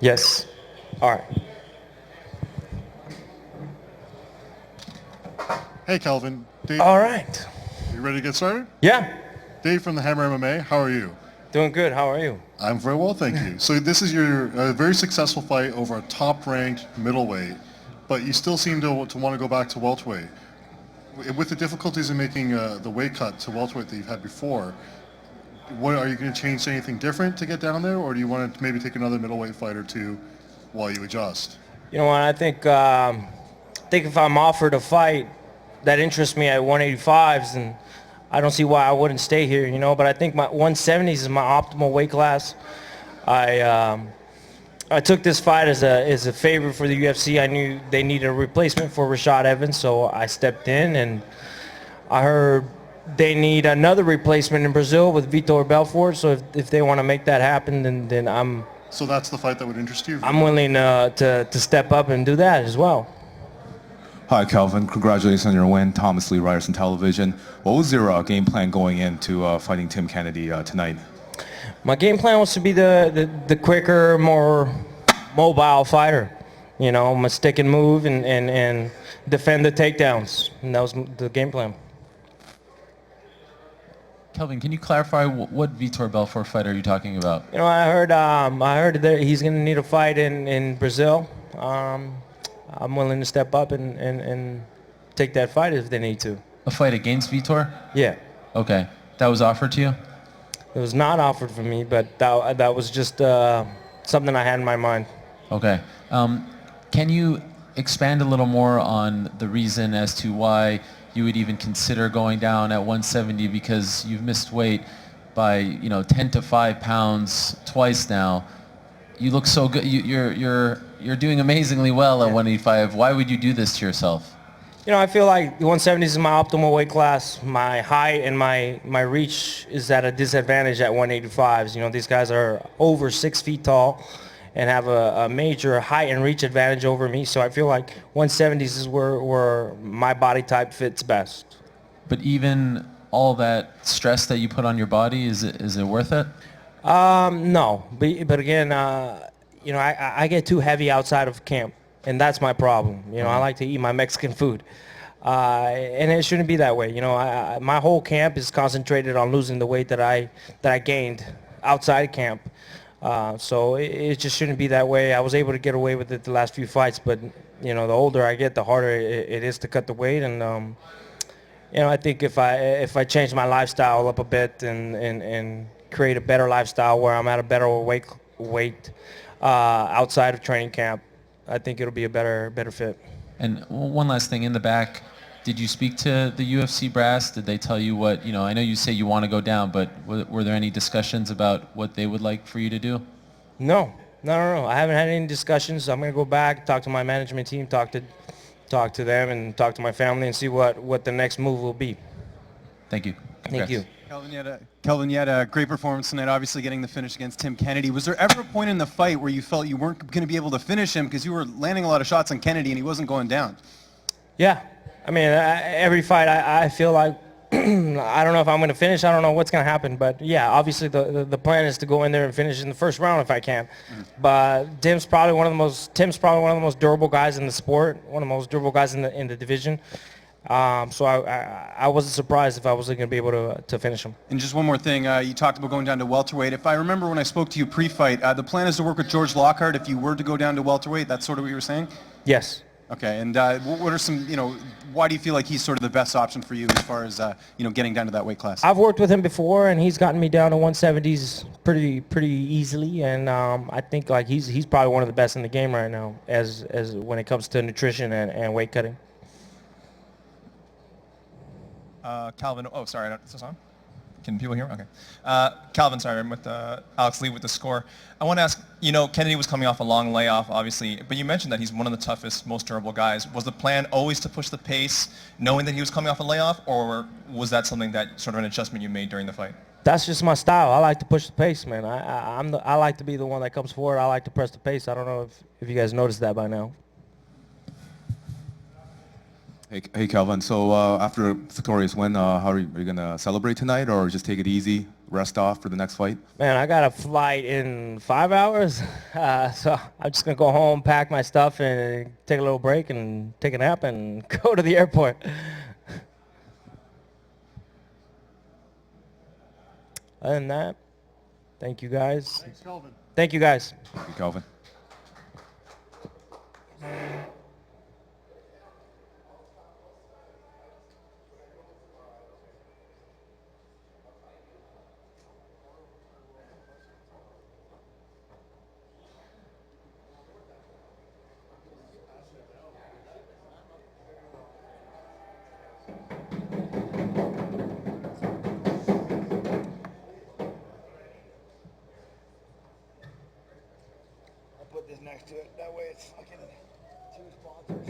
Yes. All right. Hey, Calvin. Dave, All right. you ready to get started? Yeah. Dave from the Hammer MMA. How are you? Doing good. How are you? I'm very well, thank you. So this is your very successful fight over a top-ranked middleweight, but you still seem to want to go back to welterweight. With the difficulties in making the weight cut to welterweight that you've had before, what are you going to change anything different to get down there, or do you want to maybe take another middleweight fight or two while you adjust? You know what? I think if I'm offered a fight that interests me at 185s, and I don't see why I wouldn't stay here. But I think my 170s is my optimal weight class. I took this fight as a favor for the UFC. I knew they needed a replacement for Rashad Evans, so I stepped in, and I heard they need another replacement in Brazil with Vitor Belfort. So if they want to make that happen, then So that's the fight that would interest you? I'm willing to step up and do that as well. Hi, Calvin. Congratulations on your win. Thomas Lee, Ryerson Television. What was your game plan going into fighting Tim Kennedy tonight? My game plan was to be the quicker, more mobile fighter. I'm a stick and move and defend the takedowns. And that was the game plan. Kelvin, can you clarify what Vitor Belfort fight are you talking about? I heard that he's going to need a fight in Brazil. I'm willing to step up and take that fight if they need to. A fight against Vitor? Yeah. Okay. That was offered to you? It was not offered for me, but that was just something I had in my mind. Okay. Can you expand a little more on the reason as to why you would even consider going down at 170, because you've missed weight by 10 to 5 pounds twice now. You look so good. You're doing amazingly well at 185. Why would you do this to yourself? I feel like the 170s is my optimal weight class. My height and my reach is at a disadvantage at 185s. These guys are over 6 feet tall and have a major height and reach advantage over me. So I feel like 170s is where my body type fits best. But even all that stress that you put on your body, is it worth it? No, but again, I get too heavy outside of camp, and that's my problem. I like to eat my Mexican food, and it shouldn't be that way. My whole camp is concentrated on losing the weight that I gained outside camp. So it just shouldn't be that way. I was able to get away with it the last few fights, but the older I get, the harder it is to cut the weight. And I think if I change my lifestyle up a bit and create a better lifestyle where I'm at a better weight outside of training camp, I think it'll be a better fit. And one last thing, in the back, did you speak to the UFC brass? Did they tell you what, I know you say you want to go down, but were there any discussions about what they would like for you to do? No. I haven't had any discussions. I'm going to go back, talk to my management team, talk to them, and talk to my family and see what the next move will be. Thank you. Thank you. Kelvin, you had a great performance tonight, obviously getting the finish against Tim Kennedy. Was there ever a point in the fight where you felt you weren't going to be able to finish him because you were landing a lot of shots on Kennedy and he wasn't going down? Yeah. I mean, every fight I feel like I don't know if I'm going to finish. I don't know what's going to happen. But, yeah, obviously the plan is to go in there and finish in the first round if I can. But Tim's probably one of the most durable guys in the sport, one of the most durable guys in the division. So I wasn't surprised if I wasn't going to be able to finish him. And just one more thing, you talked about going down to welterweight. If I remember when I spoke to you pre-fight, the plan is to work with George Lockhart if you were to go down to welterweight. That's sort of what you were saying? Yes. Okay, and what are some, why do you feel like he's sort of the best option for you as far as, getting down to that weight class? I've worked with him before, and he's gotten me down to 170s pretty easily, and I think like he's probably one of the best in the game right now as when it comes to nutrition and weight cutting. Calvin, oh, sorry, is this on? Can people hear me? Okay. Calvin, sorry, I'm with Alex Lee with the score. I want to ask, Kennedy was coming off a long layoff, obviously, but you mentioned that he's one of the toughest, most durable guys. Was the plan always to push the pace, knowing that he was coming off a layoff, or was that something that sort of an adjustment you made during the fight? That's just my style. I like to push the pace, man. I like to be the one that comes forward. I like to press the pace. I don't know if you guys noticed that by now. Hey, Calvin. So after a victorious win, how are you going to celebrate tonight, or just take it easy, rest off for the next fight? Man, I got a flight in 5 hours, so I'm just gonna go home, pack my stuff, and take a little break and take a nap and go to the airport. Other than that, thank you guys. Thanks, Calvin. Thank you guys. Thank you, Calvin. I'll put this next to it. That way it's fucking two sponsors.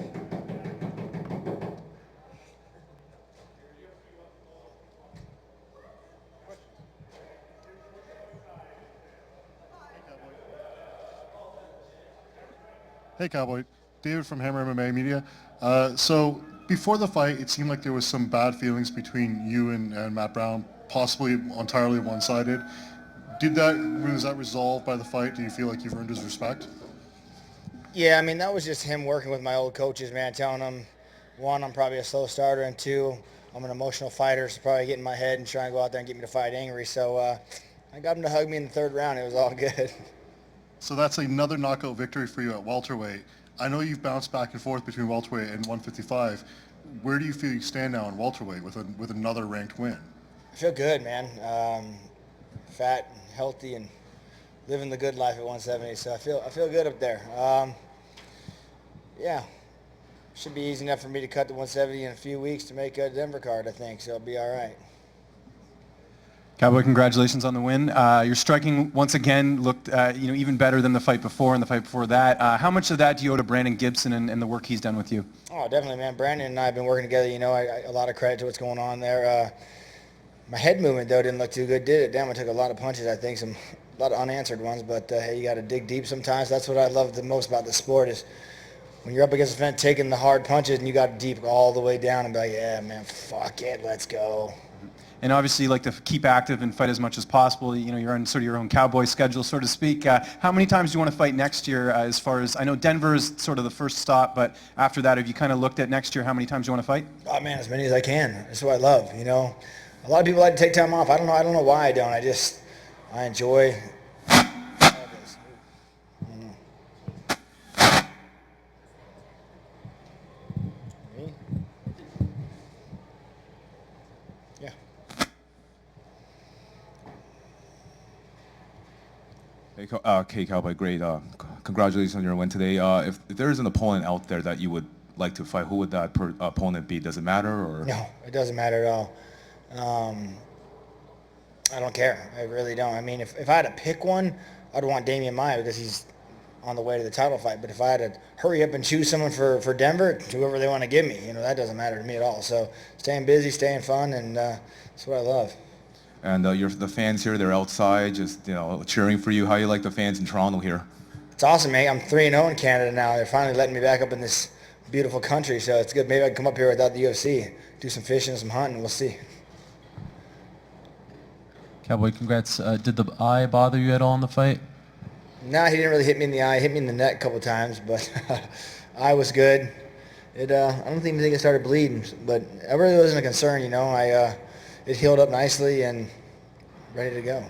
Hey, Cowboy. David from Hammer MMA Media. So before the fight, it seemed like there was some bad feelings between you and Matt Brown, possibly entirely one-sided. Was that resolved by the fight? Do you feel like you've earned his respect? Yeah, I mean, that was just him working with my old coaches, man, telling them, one, I'm probably a slow starter, and two, I'm an emotional fighter, so probably get in my head and try and go out there and get me to fight angry. So I got him to hug me in the third round. It was all good. So that's another knockout victory for you at welterweight. I know you've bounced back and forth between welterweight and 155. Where do you feel you stand now in welterweight with another ranked win? I feel good, man. Fat, and healthy, and living the good life at 170. So I feel good up there. Yeah, should be easy enough for me to cut to 170 in a few weeks to make a Denver card, I think. So it'll be all right. Cowboy, congratulations on the win. Your striking once again looked even better than the fight before and the fight before that. How much of that do you owe to Brandon Gibson and the work he's done with you? Oh, definitely, man. Brandon and I have been working together. A lot of credit to what's going on there. My head movement, though, didn't look too good, did it? Damn, I took a lot of punches, I think, a lot of unanswered ones. But, hey, you got to dig deep sometimes. That's what I love the most about the sport is when you're up against a fence taking the hard punches and you got to deep all the way down and be like, yeah, man, fuck it, let's go. And obviously you like to keep active and fight as much as possible. You're on sort of your own cowboy schedule, so to speak. How many times do you want to fight next year as far as, I know Denver is sort of the first stop, but after that, have you kind of looked at next year how many times you want to fight? Oh, man, as many as I can. That's what I love, A lot of people like to take time off. I don't know why I don't. I enjoy all this. Me? Yeah. Hey, Cowboy, great. Congratulations on your win today. If there is an opponent out there that you would like to fight, who would that opponent be? Does it matter? Or? No, it doesn't matter at all. I don't care. I really don't. I mean, if I had to pick one, I'd want Damian Maia because he's on the way to the title fight. But if I had to hurry up and choose someone for Denver, whoever they want to give me, that doesn't matter to me at all. So staying busy, staying fun, and that's what I love. And the fans here, they're outside just, cheering for you. How you like the fans in Toronto here? It's awesome, man. I'm 3-0 in Canada now. They're finally letting me back up in this beautiful country, so it's good. Maybe I can come up here without the UFC, do some fishing, some hunting. We'll see. Cowboy, congrats. Did the eye bother you at all in the fight? No, he didn't really hit me in the eye. He hit me in the neck a couple times, but eye was good. I don't even think it started bleeding, but it really wasn't a concern, It healed up nicely and ready to go.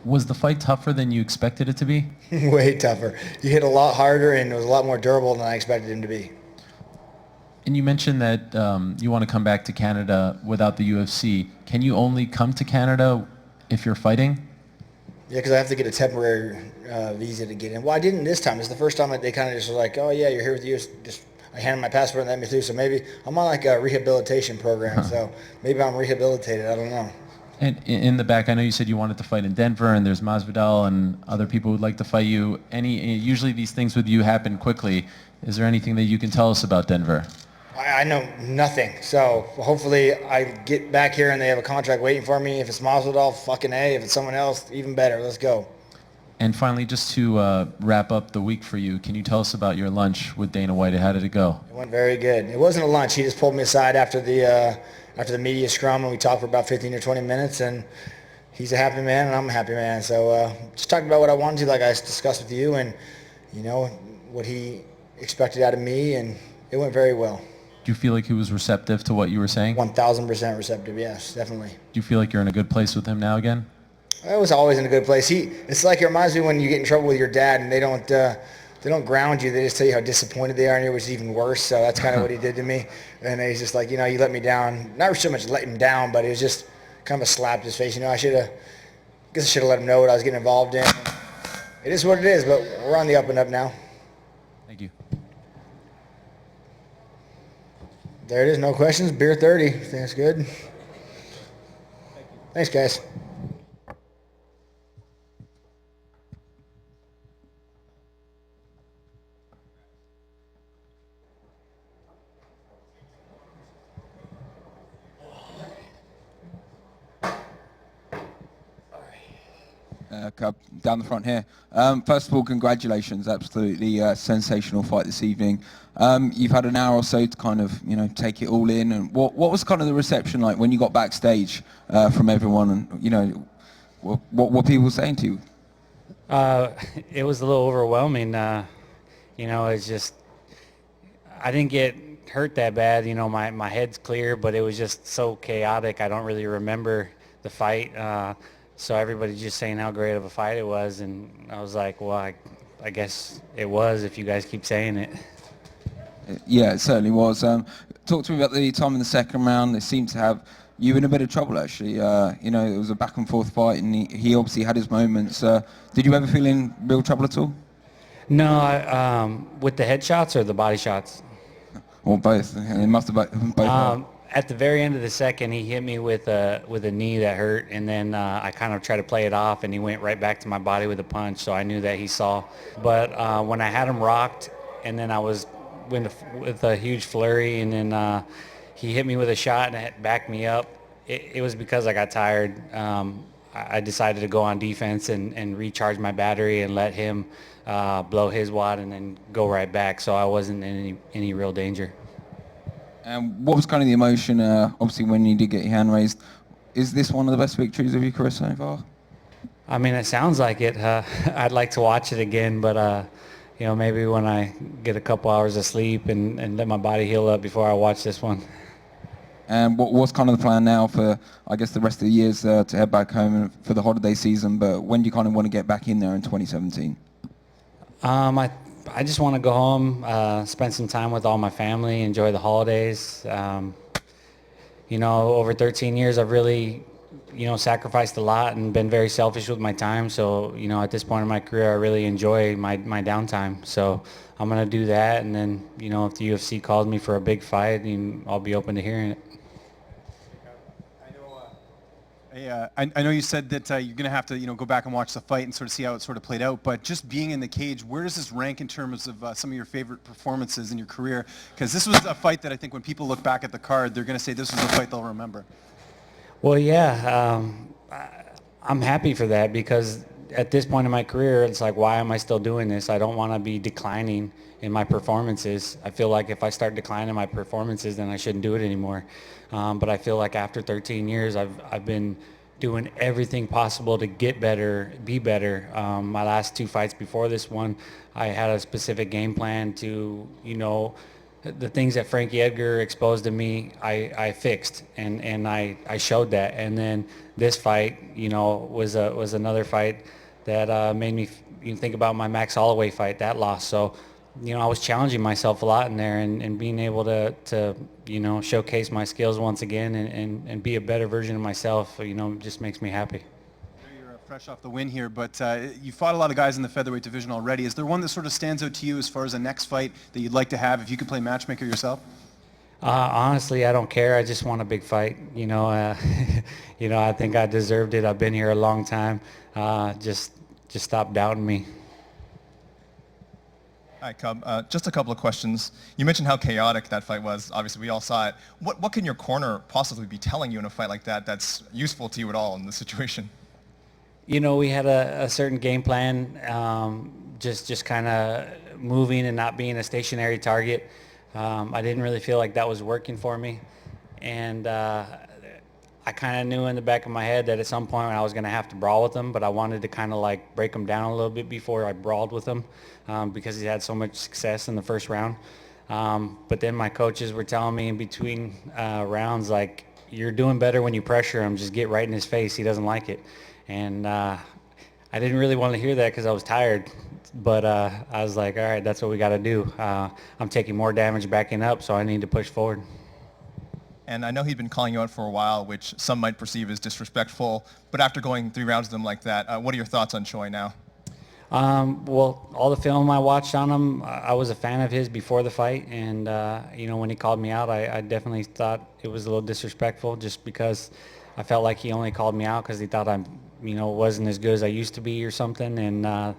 Was the fight tougher than you expected it to be? Way tougher. He hit a lot harder and it was a lot more durable than I expected him to be. And you mentioned that you want to come back to Canada without the UFC. Can you only come to Canada if you're fighting? Yeah, because I have to get a temporary visa to get in. Well, I didn't this time. It's the first time that they kind of just were like, oh, yeah, you're here with the UFC. I handed my passport and let me through. So maybe I'm on like a rehabilitation program. So maybe I'm rehabilitated. I don't know. And in the back, I know you said you wanted to fight in Denver, and there's Masvidal and other people who'd like to fight you. Usually these things with you happen quickly. Is there anything that you can tell us about Denver? I know nothing. So hopefully I get back here and they have a contract waiting for me. If it's Masvidal, fucking A. If it's someone else, even better. Let's go. And finally, just to wrap up the week for you, can you tell us about your lunch with Dana White? How did it go? It went very good. It wasn't a lunch. He just pulled me aside after the media scrum, and we talked for about 15 or 20 minutes, and he's a happy man and I'm a happy man. So just talking about what I wanted to, like I discussed with you, and you know what he expected out of me, and it went very well. Do you feel like he was receptive to what you were saying? 1,000% receptive. Yes, definitely. Do you feel like you're in a good place with him now again? I was always in a good place. It's like it reminds me when you get in trouble with your dad and they don't ground you. They just tell you how disappointed they are in you, which is even worse. So that's kind of what he did to me. And he's just like, you let me down. Not so much let him down, but it was just kind of a slap to his face. I should have let him know what I was getting involved in. It is what it is, but we're on the up and up now. Thank you. There it is. No questions. Beer 30. I think that's good. Thanks, guys. Down the front here. First of all, congratulations. Absolutely sensational fight this evening. You've had an hour or so to kind of, take it all in. And what was kind of the reception like when you got backstage from everyone? And, what were people saying to you? It was a little overwhelming. It's just, I didn't get hurt that bad. My head's clear, but it was just so chaotic. I don't really remember the fight. So everybody's just saying how great of a fight it was, and I was like, well, I guess it was if you guys keep saying it. Yeah, it certainly was. Talk to me about the time in the second round. They seemed to have you in a bit of trouble, actually. It was a back and forth fight, and he obviously had his moments. Did you ever feel in real trouble at all? No, with the headshots or the body shots? Or both. It must have both. At the very end of the second, he hit me with a knee that hurt, and then I kind of tried to play it off, and he went right back to my body with a punch, so I knew that he saw. But when I had him rocked, and then I was with a huge flurry, and then he hit me with a shot and it backed me up, it was because I got tired. I decided to go on defense and recharge my battery and let him blow his wad and then go right back, so I wasn't in any real danger. And what was kind of the emotion, obviously, when you did get your hand raised? Is this one of the best victories of your career so far? I mean, it sounds like it. I'd like to watch it again, but, maybe when I get a couple hours of sleep and let my body heal up before I watch this one. And what's kind of the plan now for, I guess, the rest of the years to head back home for the holiday season? But when do you kind of want to get back in there in 2017? I just want to go home, spend some time with all my family, enjoy the holidays. Over 13 years, I've really, sacrificed a lot and been very selfish with my time. So, at this point in my career, I really enjoy my downtime. So I'm going to do that. And then, if the UFC calls me for a big fight, I'll be open to hearing it. I know you said that you're going to have to, go back and watch the fight and sort of see how it sort of played out. But just being in the cage, where does this rank in terms of some of your favorite performances in your career? Because this was a fight that I think when people look back at the card, they're going to say this was a fight they'll remember. Well, yeah, I'm happy for that because at this point in my career, it's like, why am I still doing this? I don't want to be declining in my performances. I feel like if I start declining my performances, then I shouldn't do it anymore. But I feel like after 13 years, I've been doing everything possible to get better, be better. My last two fights before this one, I had a specific game plan to, the things that Frankie Edgar exposed to me, I fixed, and I showed that. And then this fight, was another fight that made me think about my Max Holloway fight, that loss. So, I was challenging myself a lot in there, and being able to showcase my skills once again and be a better version of myself, just makes me happy. You're fresh off the win here, but you fought a lot of guys in the featherweight division already. Is there one that sort of stands out to you as far as a next fight that you'd like to have if you could play matchmaker yourself? Honestly, I don't care. I just want a big fight. I think I deserved it. I've been here a long time. Just stop doubting me. Hi, Cub. Just a couple of questions. You mentioned how chaotic that fight was. Obviously, we all saw it. What can your corner possibly be telling you in a fight like that that's useful to you at all in the situation? We had a certain game plan, just kind of moving and not being a stationary target. I didn't really feel like that was working for me. And I I kind of knew in the back of my head that at some point I was going to have to brawl with him, but I wanted to kind of like break him down a little bit before I brawled with him, because he had so much success in the first round. But then my coaches were telling me in between rounds, like, you're doing better when you pressure him. Just get right in his face. He doesn't like it. And I didn't really want to hear that because I was tired. But I was like, all right, that's what we got to do. I'm taking more damage backing up, so I need to push forward. And I know he'd been calling you out for a while, which some might perceive as disrespectful. But after going 3 rounds with him like that, what are your thoughts on Choi now? Well, all the film I watched on him, I was a fan of his before the fight. And, when he called me out, I definitely thought it was a little disrespectful, just because I felt like he only called me out because he thought I, wasn't as good as I used to be or something. And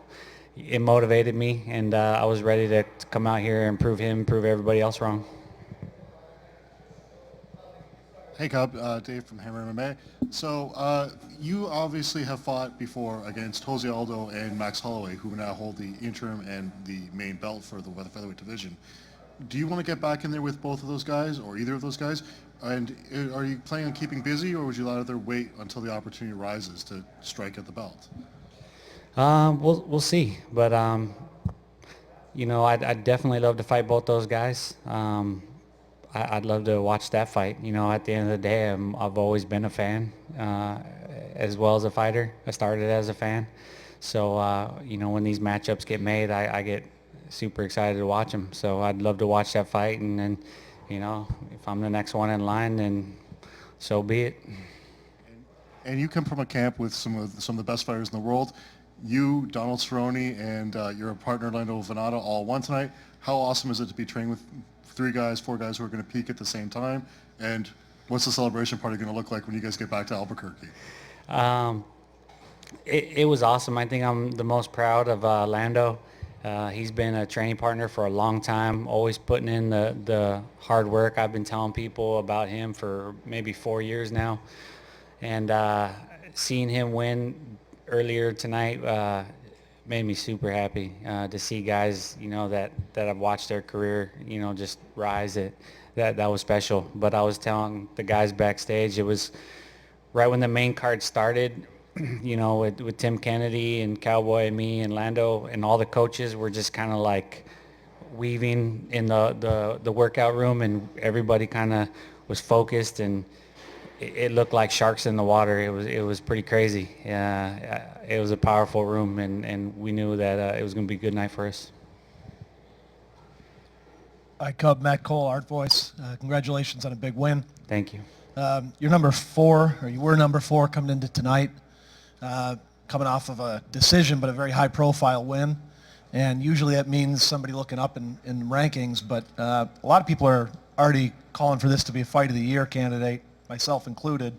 it motivated me, and I was ready to come out here and prove everybody else wrong. Hey, Cub, Dave from Hammer MMA. So you obviously have fought before against Jose Aldo and Max Holloway, who now hold the interim and the main belt for the featherweight division. Do you want to get back in there with both of those guys, or either of those guys? And are you planning on keeping busy, or would you rather wait until the opportunity rises to strike at the belt? We'll see, but I'd definitely love to fight both those guys. I'd love to watch that fight. At the end of the day, I've always been a fan, as well as a fighter. I started as a fan, so when these matchups get made, I get super excited to watch them. So I'd love to watch that fight, and then, if I'm the next one in line, then so be it. And you come from a camp with some of the best fighters in the world. You, Donald Cerrone, and your partner Lando Venata all won tonight. How awesome is it to be training with 4 guys who are going to peak at the same time? And what's the celebration party going to look like when you guys get back to Albuquerque? It was awesome. I think I'm the most proud of Lando. He's been a training partner for a long time, always putting in the hard work. I've been telling people about him for maybe 4 years now. And seeing him win earlier tonight made me super happy to see guys, that I've watched their career, just rise. That was special. But I was telling the guys backstage, it was right when the main card started, with Tim Kennedy and Cowboy and me and Lando, and all the coaches were just kind of like weaving in the workout room, and everybody kind of was focused, and it looked like sharks in the water. It was pretty crazy. It was a powerful room, and we knew that it was going to be a good night for us. Hi, Cub. Matt Cole, Art Voice. Congratulations on a big win. Thank you. You're number 4, or you were number 4 coming into tonight, coming off of a decision, but a very high-profile win. And usually that means somebody looking up in rankings, but a lot of people are already calling for this to be a Fight of the Year candidate, myself included.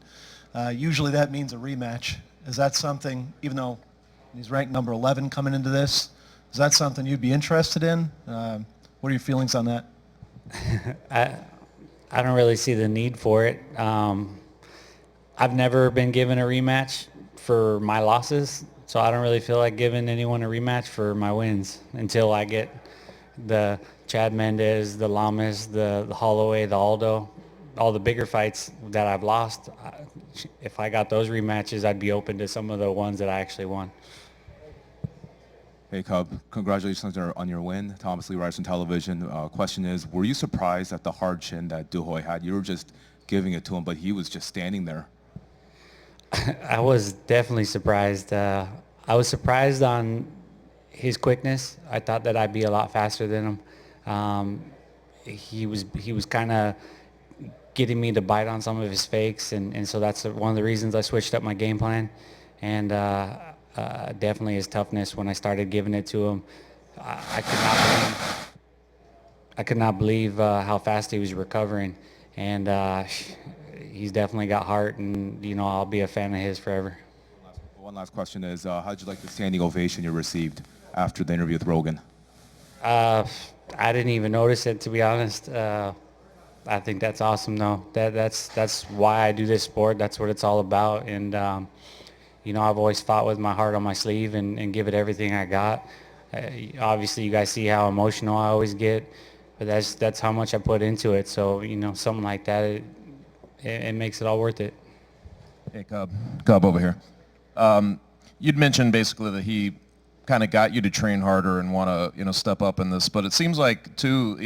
Usually that means a rematch. Is that something, even though he's ranked number 11 coming into this, is that something you'd be interested in? What are your feelings on that? I don't really see the need for it. I've never been given a rematch for my losses, so I don't really feel like giving anyone a rematch for my wins until I get the Chad Mendez, the Lamas, the Holloway, the Aldo, all the bigger fights that I've lost. If I got those rematches, I'd be open to some of the ones that I actually won. Hey, Cub, congratulations on your win. Thomas Lee Ryerson Television. Question is, were you surprised at the hard chin that Duhoy had? You were just giving it to him, but he was just standing there. I was definitely surprised. I was surprised on his quickness. I thought that I'd be a lot faster than him. He was kind of getting me to bite on some of his fakes, and so that's one of the reasons I switched up my game plan. And definitely his toughness when I started giving it to him. I could not believe how fast he was recovering, and he's definitely got heart, and I'll be a fan of his forever. One last question is, how did you like the standing ovation you received after the interview with Rogan? I didn't even notice it, to be honest. I think that's awesome, though. That's why I do this sport. That's what it's all about. And I've always fought with my heart on my sleeve and give it everything I got. Obviously, you guys see how emotional I always get, but that's how much I put into it. So something like that, it makes it all worth it. Hey, Cub over here. You'd mentioned basically that he kind of got you to train harder and want to, step up in this, but it seems like too,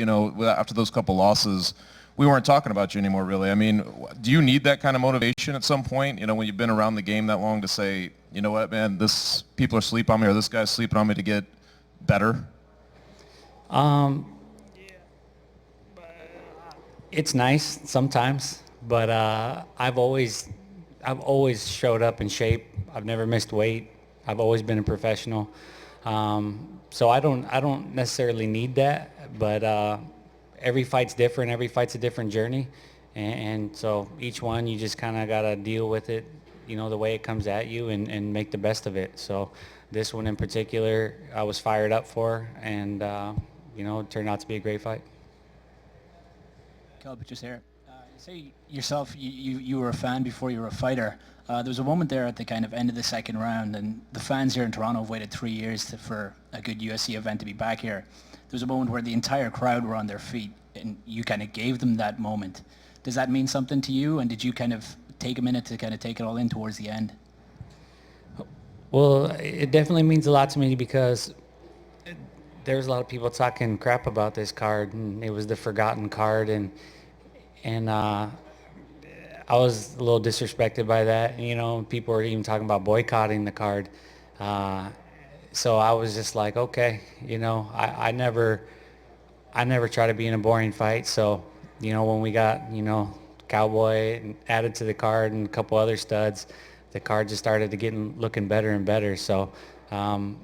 after those couple losses, we weren't talking about you anymore, really. I mean, do you need that kind of motivation at some point, when you've been around the game that long to say, you know what, man, people are sleeping on me or this guy's sleeping on me to get better? It's nice sometimes, but I've always showed up in shape. I've never missed weight. I've always been a professional. So I don't necessarily need that, but every fight's different. Every fight's a different journey. And so each one, you just kind of got to deal with it, the way it comes at you and make the best of it. So this one in particular, I was fired up for, and, it turned out to be a great fight. Cub, just here. You say yourself, you were a fan before you were a fighter. There was a moment there at the kind of end of the second round, and the fans here in Toronto have waited 3 years for a good UFC event to be back here. There was a moment where the entire crowd were on their feet, and you kind of gave them that moment. Does that mean something to you, and did you kind of take a minute to kind of take it all in towards the end? Well, it definitely means a lot to me because there's a lot of people talking crap about this card, and it was the forgotten card, and I was a little disrespected by that. People were even talking about boycotting the card. So I was just like, okay, I never try to be in a boring fight. So, when we got, Cowboy added to the card and a couple other studs, the card just started to looking better and better. So I'm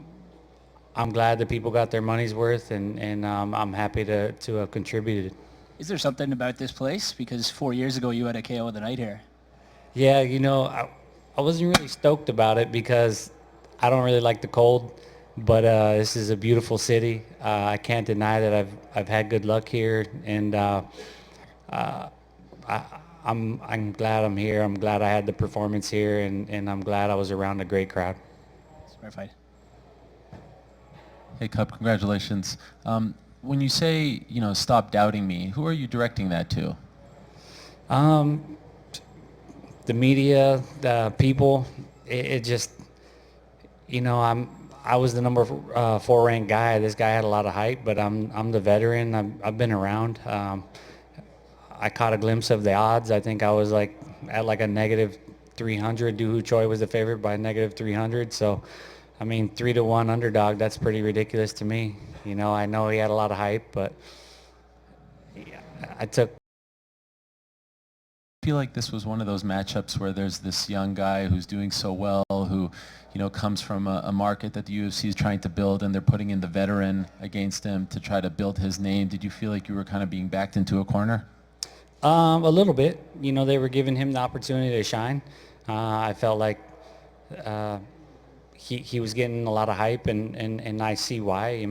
glad that people got their money's worth, and I'm happy to have contributed. Is there something about this place? Because 4 years ago you had a KO of the night here. Yeah, I wasn't really stoked about it because I don't really like the cold, but this is a beautiful city. I can't deny that I've had good luck here, and I'm glad I'm here. I'm glad I had the performance here, and I'm glad I was around a great crowd. Smart fight. Hey, Cup, congratulations. When you say, stop doubting me, who are you directing that to? The media, the people. It just, I was the number 4 ranked guy. This guy had a lot of hype, but I'm the veteran. I've been around. I caught a glimpse of the odds. I think I was at a negative 300. Doo Ho Choi was the favorite by negative 300. So, 3-1 underdog, that's pretty ridiculous to me. I know he had a lot of hype, but I feel like this was one of those matchups where there's this young guy who's doing so well, who, comes from a market that the UFC is trying to build, and they're putting in the veteran against him to try to build his name. Did you feel like you were kind of being backed into a corner? A little bit. They were giving him the opportunity to shine. I felt like he was getting a lot of hype, and I see why.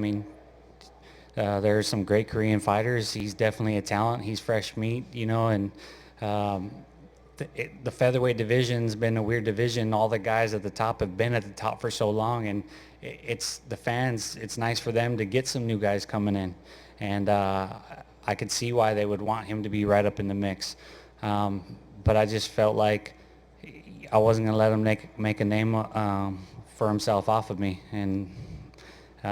There are some great Korean fighters. He's definitely a talent. He's fresh meat, and the featherweight division's been a weird division. All the guys at the top have been at the top for so long, and it's the fans. It's nice for them to get some new guys coming in, and I could see why they would want him to be right up in the mix. But I just felt like I wasn't going to let him make a name for himself off of me, and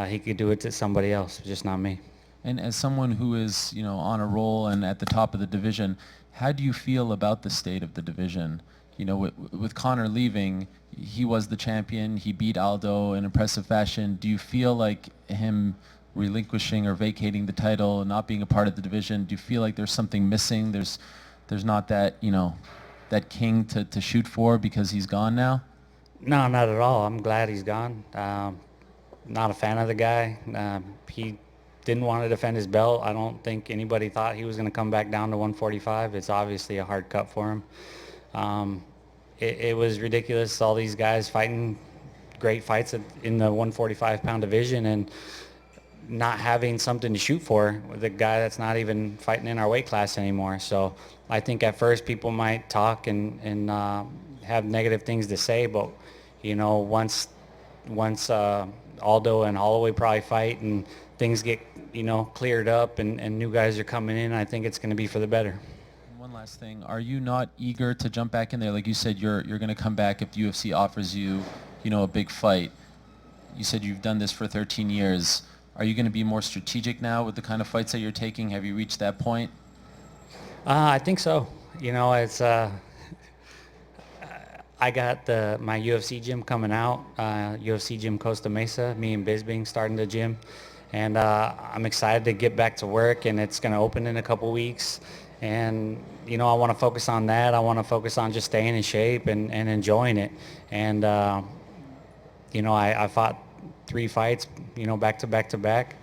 he could do it to somebody else, just not me. And as someone who is, on a roll and at the top of the division, how do you feel about the state of the division? With Conor leaving, he was the champion. He beat Aldo in impressive fashion. Do you feel like him relinquishing or vacating the title and not being a part of the division, do you feel like there's something missing? There's not that, that king to shoot for because he's gone now? No, not at all. I'm glad he's gone. Not a fan of the guy. He didn't want to defend his belt. I don't think anybody thought he was going to come back down to 145. It's obviously a hard cut for him. It was ridiculous. All these guys fighting great fights in the 145-pound division, and not having something to shoot for with a guy that's not even fighting in our weight class anymore. So I think at first people might talk and have negative things to say, but once Aldo and Holloway probably fight and things get cleared up and new guys are coming in, I think it's going to be for the better. One last thing. Are you not eager to jump back in there? Like you said, you're going to come back if the UFC offers you, a big fight. You said you've done this for 13 years. Are you going to be more strategic now with the kind of fights that you're taking? Have you reached that point? I think so. It's I got my UFC gym coming out, UFC Gym Costa Mesa. Me and Bisbing starting the gym, and I'm excited to get back to work. And it's going to open in a couple weeks. And I want to focus on that. I want to focus on just staying in shape and enjoying it. And I fought 3 fights, back to back to back,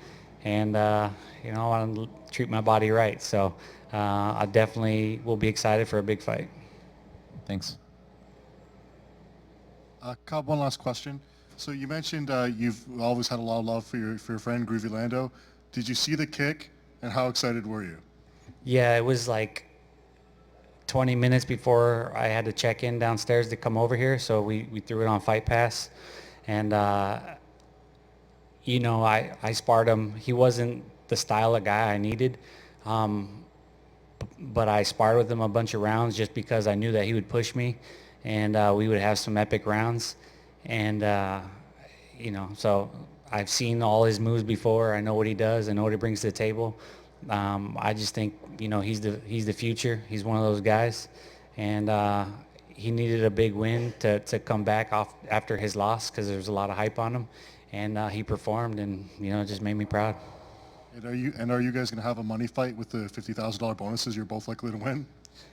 and I want to treat my body right. So I definitely will be excited for a big fight. Thanks. Cobb, one last question. So you mentioned you've always had a lot of love for your friend Groovy Lando. Did you see the kick, and how excited were you? Yeah, it was like 20 minutes before I had to check in downstairs to come over here, so we threw it on Fight Pass. And, I sparred him. He wasn't the style of guy I needed, but I sparred with him a bunch of rounds just because I knew that he would push me, and we would have some epic rounds. And, so I've seen all his moves before. I know what he does. I know what he brings to the table. I just think, he's the future. He's one of those guys. And he needed a big win to come back off after his loss because there was a lot of hype on him. And he performed, and, it just made me proud. And are you guys going to have a money fight with the $50,000 bonuses you're both likely to win?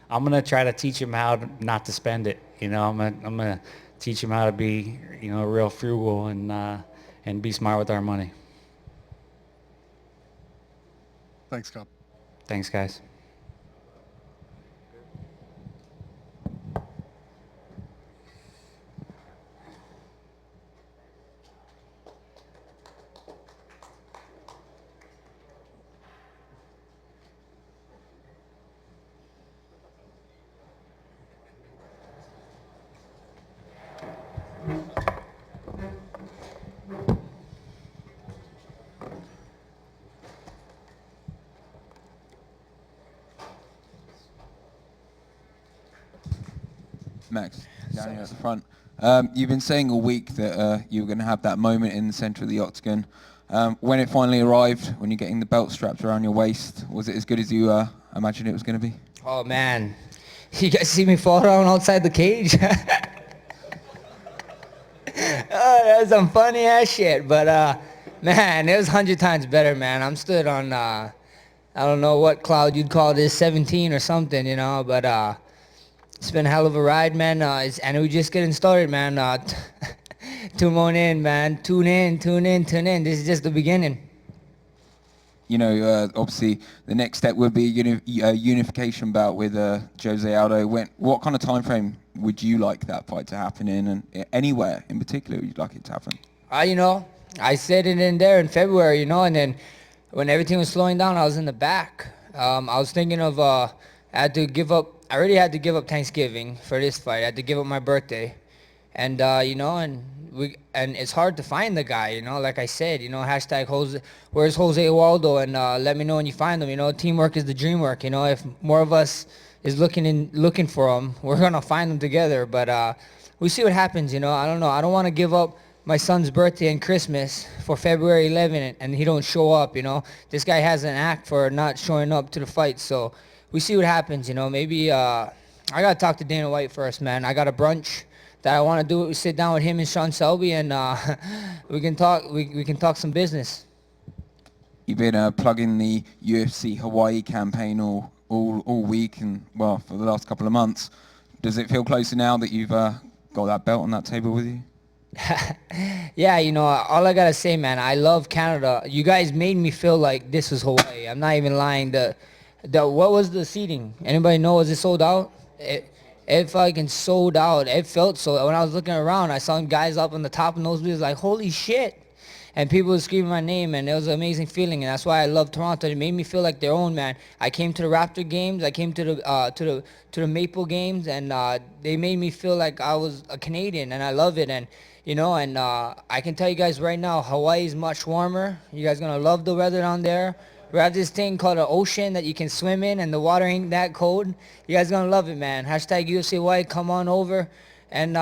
I'm going to try to teach him how not to spend it. I'm going to teach him how to be, real frugal and be smart with our money. Thanks, Cobb. Thanks, guys. Max, down here at the front. You've been saying all week that you were going to have that moment in the center of the octagon. When it finally arrived, when you're getting the belt strapped around your waist, was it as good as you imagined it was going to be? Oh, man. You guys see me fall around outside the cage? Oh, that's some funny ass shit. But, man, it was 100 times better, man. I'm stood on, I don't know what cloud you'd call this, 17 or something, but it's been a hell of a ride, man. And we're just getting started, man. Tune in, man. Tune in. This is just the beginning. Obviously, the next step would be a unification bout with Jose Aldo. What kind of time frame would you like that fight to happen in, and anywhere in particular you'd like it to happen? I said it in there in February, and then when everything was slowing down, I was in the back. I was thinking of I already had to give up Thanksgiving for this fight. I had to give up my birthday, and and it's hard to find the guy. Like I said, hashtag Jose, where's Jose Waldo, and let me know when you find him. Teamwork is the dream work. If more of us is looking for him, we're gonna find him together. But we see what happens. I don't know. I don't want to give up my son's birthday and Christmas for February 11th, and he don't show up. This guy has an act for not showing up to the fight. So we see what happens. Maybe I gotta talk to Dana White first, man. I got a brunch that I want to do. We sit down with him and Sean Selby, and we can talk. We can talk some business. You've been plugging the UFC Hawaii campaign all week, and for the last couple of months. Does it feel closer now that you've got that belt on that table with you? Yeah, all I gotta say, man, I love Canada. You guys made me feel like this was Hawaii. I'm not even lying. What was the seating? Anybody know? Was it sold out? It fucking sold out. It felt so. When I was looking around, I saw guys up on the top of those nosebleeds, like, holy shit. And people were screaming my name, and it was an amazing feeling. And that's why I love Toronto. It made me feel like their own, man. I came to the Raptor games. I came to the Maple games, and they made me feel like I was a Canadian, and I love it. And I can tell you guys right now, Hawaii is much warmer. You guys gonna love the weather down there. We have this thing called an ocean that you can swim in, and the water ain't that cold. You guys gonna love it, man. Hashtag UFC White, come on over. And,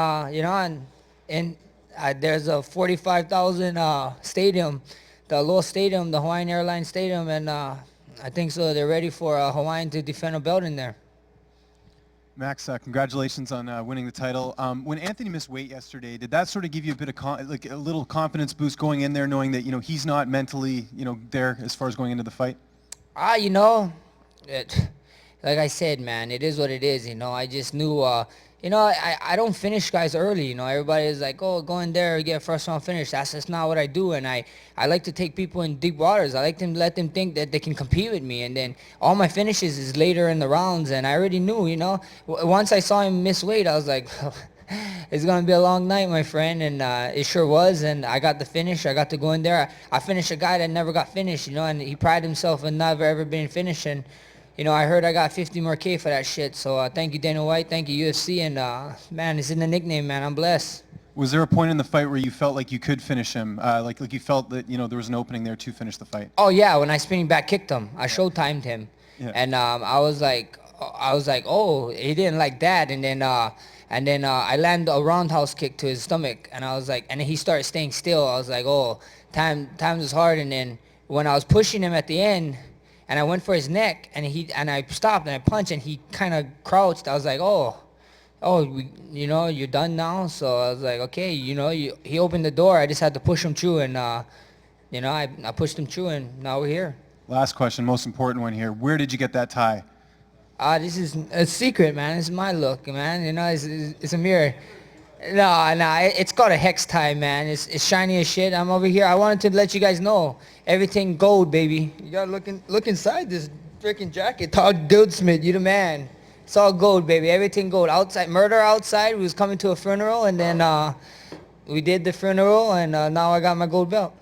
there's a 45,000 stadium, the Aloha Stadium, the Hawaiian Airlines Stadium, and I think so they're ready for Hawaiian to defend a belt in there. Max, congratulations on winning the title. When Anthony missed weight yesterday, did that sort of give you a bit of a little confidence boost going in there, knowing that he's not mentally there as far as going into the fight? Like I said, man, it is what it is. I just knew. I don't finish guys early. Everybody is like, oh, go in there, get a first round finish. That's just not what I do. And I like to take people in deep waters. I like to let them think that they can compete with me. And then all my finishes is later in the rounds. And I already knew, once I saw him miss weight, I was like, it's going to be a long night, my friend. And it sure was. And I got the finish. I got to go in there. I finished a guy that never got finished, and he prided himself in never ever being finished. And I heard I got 50 more K for that shit. So thank you, Dana White. Thank you, UFC. And, man, it's in the nickname, man. I'm blessed. Was there a point in the fight where you felt like you could finish him? Like you felt that, there was an opening there to finish the fight? Oh, yeah. When I spinning back kicked him. I showtimed him. Yeah. And I was like, oh, he didn't like that. And then I landed a roundhouse kick to his stomach. And I was like, and then he started staying still. I was like, oh, time is hard. And then when I was pushing him at the end, and I went for his neck, and I stopped, and I punched, and he kind of crouched. I was like, you're done now? So I was like, okay, he opened the door. I just had to push him through, and, I pushed him through, and now we're here. Last question, most important one here. Where did you get that tie? This is a secret, man. This is my look, man. It's a mirror. No, it's called a hex tie, man. It's shiny as shit. I'm over here. I wanted to let you guys know. Everything gold, baby. You gotta look inside this freaking jacket. Todd Dildsmith, you the man. It's all gold, baby. Everything gold. Outside, murder outside. We was coming to a funeral, and then we did the funeral, and now I got my gold belt.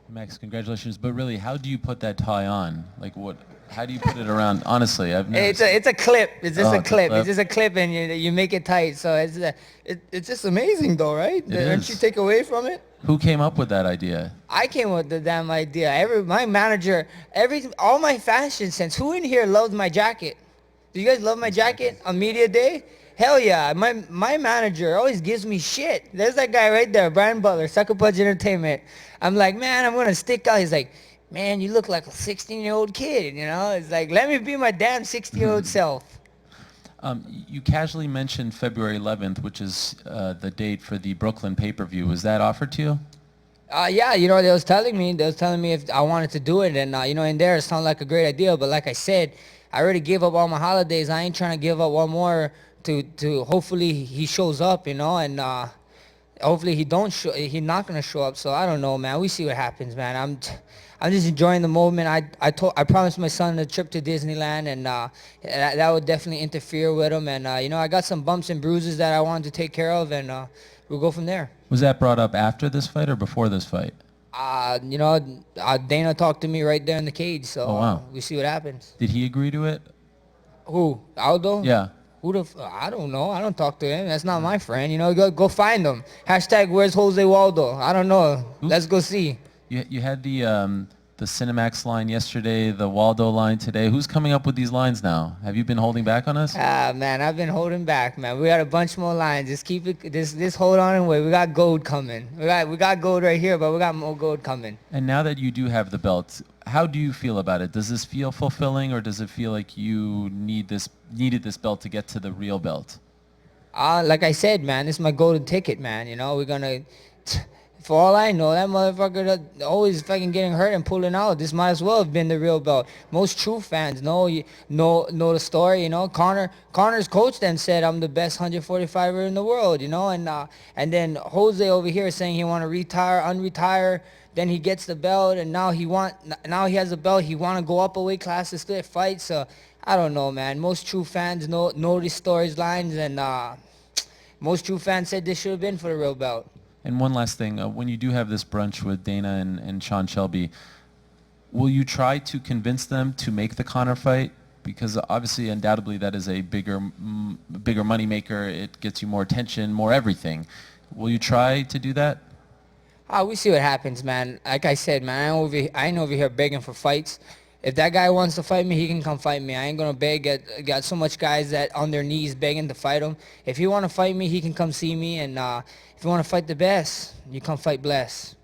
Max, congratulations. But really, how do you put that tie on? Like what? How do you put it around? Honestly, I've never. It's a clip. It's just a clip. It's just a clip, and you make it tight. So it's just amazing, though, right? Don't you take away from it? Who came up with that idea? I came up with the damn idea. My manager, all my fashion sense. Who in here loves my jacket? Do you guys love my jacket on media day? Hell yeah. My manager always gives me shit. There's that guy right there, Brian Butler, Sucker Punch Entertainment. I'm like, man, I'm going to stick out. He's like, man, you look like a 16-year-old kid, It's like, let me be my damn 16-year-old self. You casually mentioned February 11th, which is the date for the Brooklyn pay-per-view. Was that offered to you? Yeah, they was telling me if I wanted to do it, and in there it sounded like a great idea. But like I said, I already gave up all my holidays. I ain't trying to give up one more to hopefully he shows up, and hopefully he's not gonna show up. So I don't know, man. We see what happens, man. I'm just enjoying the moment. I promised my son a trip to Disneyland, and that would definitely interfere with him. And I got some bumps and bruises that I wanted to take care of, and we'll go from there. Was that brought up after this fight or before this fight? Dana talked to me right there in the cage, so wow. We see what happens. Did he agree to it? Who? Aldo? Yeah. I don't know. I don't talk to him. That's not my friend. Go find him. Hashtag where's Jose Waldo? I don't know. Let's go see. You had the Cinemax line yesterday, the Waldo line today. Who's coming up with these lines now? Have you been holding back on us? Man, I've been holding back, man. We got a bunch more lines. Just keep it. Just hold on and wait. We got gold coming. We got gold right here, but we got more gold coming. And now that you do have the belt, how do you feel about it? Does this feel fulfilling, or does it feel like you needed this belt to get to the real belt? Like I said, man, this is my golden ticket, man. We're gonna. For all I know, that motherfucker always fucking getting hurt and pulling out. This might as well have been the real belt. Most true fans know the story. Connor's coach then said I'm the best 145er in the world. And then Jose over here saying he want to retire, unretire. Then he gets the belt, and now he has the belt. He want to go up a weight class to still fight. So I don't know, man. Most true fans know these storylines, and most true fans said this should have been for the real belt. And one last thing, when you do have this brunch with Dana and Sean Shelby, will you try to convince them to make the Conor fight? Because obviously, undoubtedly, that is a bigger money maker. It gets you more attention, more everything. Will you try to do that? We see what happens, man. Like I said, man, I ain't over here begging for fights. If that guy wants to fight me, he can come fight me. I ain't gonna beg. Got so much guys that on their knees begging to fight him. If you want to fight me, he can come see me. And if you want to fight the best, you come fight Bless.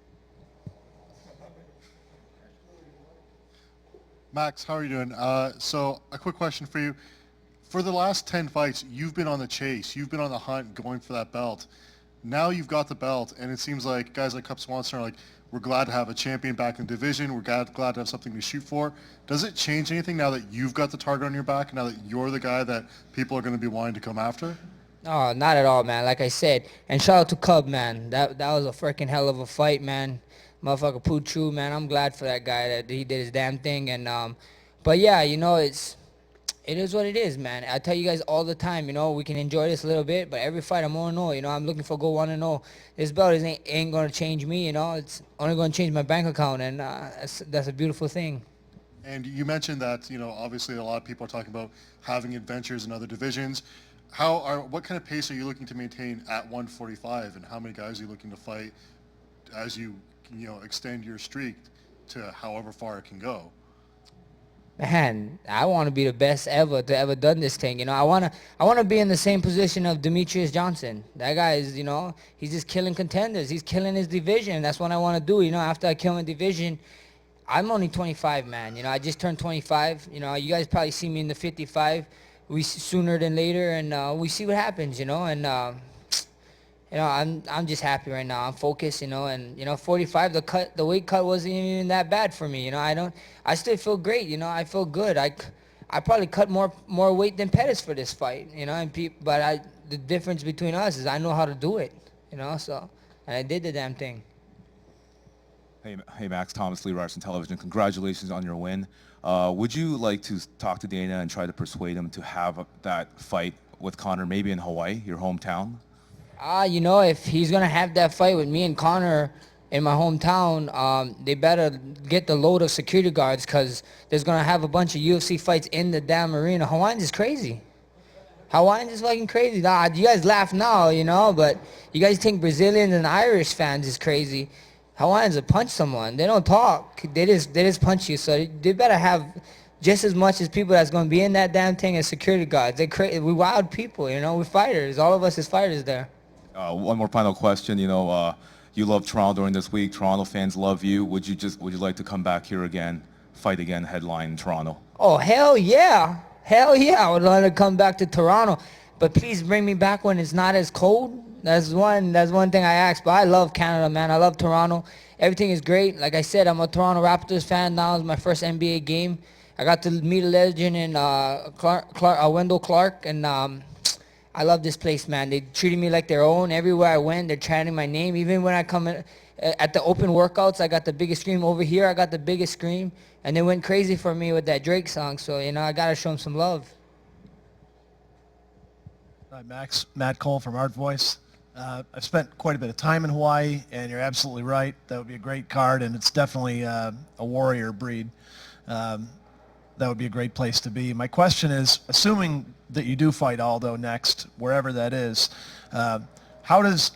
Max, how are you doing? So a quick question for you. For the last 10 fights, you've been on the chase. You've been on the hunt going for that belt. Now you've got the belt, and it seems like guys like Cup Swanson are like, we're glad to have a champion back in the division. We're glad to have something to shoot for. Does it change anything now that you've got the target on your back, now that you're the guy that people are going to be wanting to come after? No, not at all, man. Like I said, and shout out to Cub, man. That was a freaking hell of a fight, man. Motherfucker pulled true, man. I'm glad for that guy that he did his damn thing. And but yeah, you know, it is what it is, man. I tell you guys all the time, you know, we can enjoy this a little bit, but every fight I'm 1-0. You know, I'm looking for go 1-0. This belt ain't gonna change me, you know. It's only gonna change my bank account, and that's a beautiful thing. And you mentioned that, you know, obviously a lot of people are talking about having adventures in other divisions. What kind of pace are you looking to maintain at 145, and how many guys are you looking to fight as you extend your streak to however far it can go? Man, I want to be the best ever to ever done this thing. You know, I wanna be in the same position of Demetrius Johnson. That guy is, you know, he's just killing contenders. He's killing his division. That's what I want to do. You know, after I kill my division, I'm only 25, man. You know, I just turned 25. You know, you guys probably see me in the 55. Sooner than later, and we see what happens. You know, and you know, I'm just happy right now. I'm focused, you know, and you know, 45, the weight cut wasn't even that bad for me. You know, I still feel great. You know, I feel good. I probably cut more weight than Pettis for this fight. You know, but the difference between us is I know how to do it. You know, so and I did the damn thing. Hey Max, Thomas Lee, Ryerson Television. Congratulations on your win. Would you like to talk to Dana and try to persuade him to have that fight with Conor, maybe in Hawaii, your hometown? You know, if he's going to have that fight with me and Connor in my hometown, they better get the load of security guards, because there's going to have a bunch of UFC fights in the damn arena. Hawaiians is crazy. Hawaiians is fucking crazy. Nah, you guys laugh now, you know, but you guys think Brazilians and Irish fans is crazy. Hawaiians will punch someone. They don't talk. They just punch you. So they better have just as much as people that's going to be in that damn thing as security guards. We wild people, you know. We're fighters. All of us is fighters there. One more final question. You know, you love Toronto during this week. Toronto fans love you. Would you like to come back here again, fight again, headline in Toronto? Oh, hell yeah. Hell yeah. I would love to come back to Toronto. But please bring me back when it's not as cold. That's one thing I ask. But I love Canada, man. I love Toronto. Everything is great. Like I said, I'm a Toronto Raptors fan now. It's my first NBA game. I got to meet a legend in Wendell Clark, and I love this place, man. They treated me like their own. Everywhere I went, they're chanting my name. Even when I come in, at the open workouts, I got the biggest scream. Over here, I got the biggest scream. And they went crazy for me with that Drake song. So, you know, I got to show them some love. Hi, Max. Matt Cole from Art Voice. I've spent quite a bit of time in Hawaii, and you're absolutely right. That would be a great card, and it's definitely a warrior breed. That would be a great place to be. My question is, assuming that you do fight Aldo next, wherever that is, how does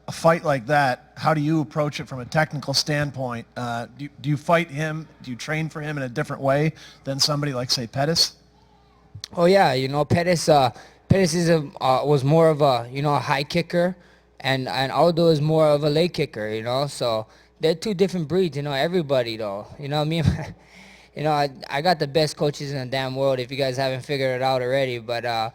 a fight like that, how do you approach it from a technical standpoint? Do you fight him, do you train for him in a different way than somebody like, say, Pettis? Oh, yeah. You know, Pettis was more of a, you know, a high kicker, and Aldo is more of a leg kicker, you know. So they're two different breeds, you know, everybody, though. You know, me, you know, I got the best coaches in the damn world, if you guys haven't figured it out already. But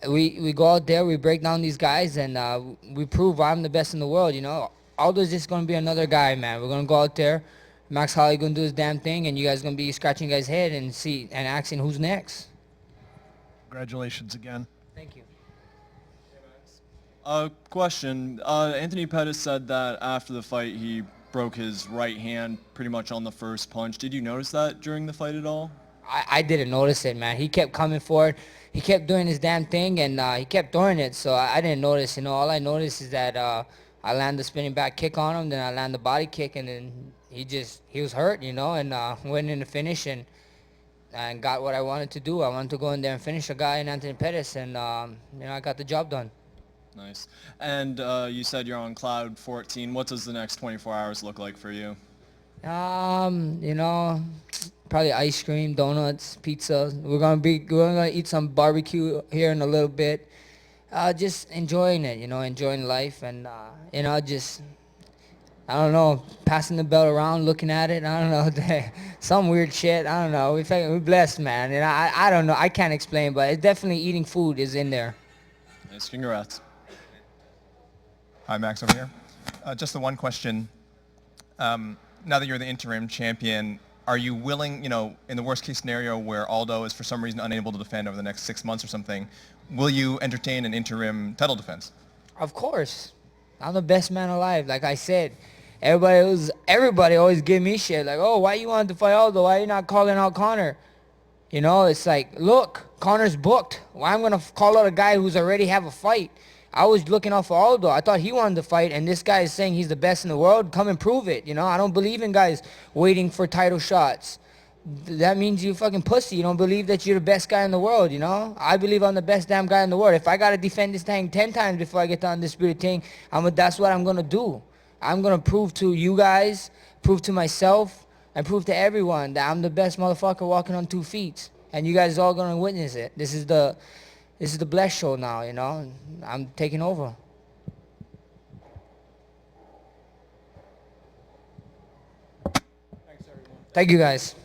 we go out there, we break down these guys, and we prove I'm the best in the world, you know. Aldo's just going to be another guy, man. We're going to go out there, Max Holloway going to do his damn thing, and you guys going to be scratching your guys' head and asking who's next. Congratulations again. Thank you. Question. Anthony Pettis said that after the fight he broke his right hand pretty much on the first punch. Did you notice that during the fight at all? I didn't notice it, man. He kept coming forward. He kept doing his damn thing, and he kept throwing it, so I didn't notice. You know, all I noticed is that I land the spinning back kick on him, then I land the body kick, and then he was hurt, you know, and went in the finish and got what I wanted to do. I wanted to go in there and finish a guy in Anthony Pettis, and, you know, I got the job done. Nice. And you said you're on cloud 14. What does the next 24 hours look like for you? You know, probably ice cream, donuts, pizza. We're gonna eat some barbecue here in a little bit. Just enjoying it, you know, enjoying life, and you know, just I don't know, passing the belt around, looking at it. I don't know, some weird shit. I don't know. We're blessed, man. And I don't know. I can't explain, but it's definitely eating food is in there. Nice. Congrats. Hi, Max over here. Just the one question. Now that you're the interim champion, are you willing, you know, in the worst case scenario where Aldo is for some reason unable to defend over the next 6 months or something, will you entertain an interim title defense? Of course. I'm the best man alive. Like I said, everybody always give me shit. Like, oh, why you want to fight Aldo? Why you not calling out Conor? You know, it's like, look, Conor's booked. Why I'm going to call out a guy who's already have a fight? I was looking out for Aldo. I thought he wanted to fight, and this guy is saying he's the best in the world. Come and prove it. You know, I don't believe in guys waiting for title shots. That means you fucking pussy. You don't believe that you're the best guy in the world, you know? I believe I'm the best damn guy in the world. If I got to defend this thing 10 times before I get the undisputed thing, that's what I'm going to do. I'm going to prove to you guys, prove to myself, and prove to everyone that I'm the best motherfucker walking on 2 feet. And you guys are all going to witness it. This is the Bless show now, you know? I'm taking over. Thank you, guys.